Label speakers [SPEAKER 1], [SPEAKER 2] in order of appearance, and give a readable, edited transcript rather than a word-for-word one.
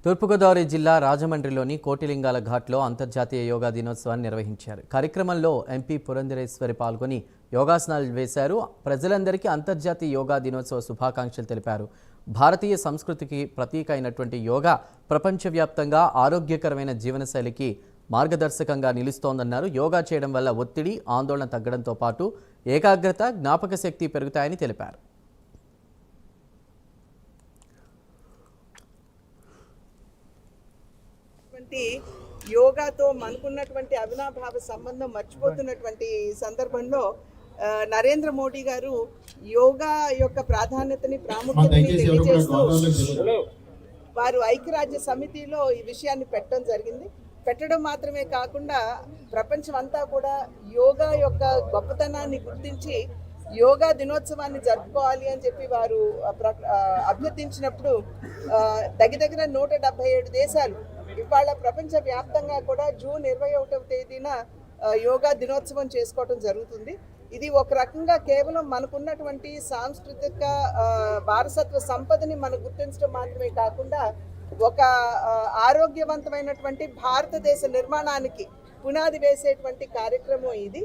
[SPEAKER 1] తూర్పుగోదావరి జిల్లా రాజమండ్రిలోని కోటిలింగాల ఘాట్లో అంతర్జాతీయ యోగా దినోత్సవాన్ని నిర్వహించారు. కార్యక్రమంలో ఎంపీ పురంధరేశ్వరి పాల్గొని యోగాసనాలు వేశారు. ప్రజలందరికీ అంతర్జాతీయ యోగా దినోత్సవ శుభాకాంక్షలు తెలిపారు. భారతీయ సంస్కృతికి ప్రతీక అయినటువంటి యోగా ప్రపంచవ్యాప్తంగా ఆరోగ్యకరమైన జీవనశైలికి మార్గదర్శకంగా నిలుస్తోందన్నారు. యోగా చేయడం వల్ల ఒత్తిడి, ఆందోళన తగ్గడంతో పాటు ఏకాగ్రత, జ్ఞాపక శక్తి పెరుగుతాయని తెలిపారు.
[SPEAKER 2] యోగాతో మనకున్నటువంటి అవినాభావ సంబంధం మర్చిపోతున్నటువంటి సందర్భంలో నరేంద్ర మోడీ గారు యోగా యొక్క ప్రాధాన్యతని ప్రాముఖ్యతని తెలియజేస్తూ వారు ఐక్యరాజ్య సమితిలో ఈ విషయాన్ని పెట్టడం మాత్రమే కాకుండా ప్రపంచం అంతా కూడా యోగా యొక్క గొప్పతనాన్ని గుర్తించి యోగా దినోత్సవాన్ని జరుపుకోవాలి అని చెప్పి వారు అభ్యర్థించినప్పుడు దగ్గర 177 దేశాలు ఇవాళ ప్రపంచ వ్యాప్తంగా కూడా జూన్ 21వ తేదీన యోగా దినోత్సవం చేసుకోవడం జరుగుతుంది. ఇది ఒక రకంగా కేవలం మనకున్నటువంటి సాంస్కృతిక వారసత్వ సంపదని మనం గుర్తించడం మాత్రమే కాకుండా ఒక ఆరోగ్యవంతమైనటువంటి భారతదేశ నిర్మాణానికి పునాది వేసేటువంటి కార్యక్రమం ఇది.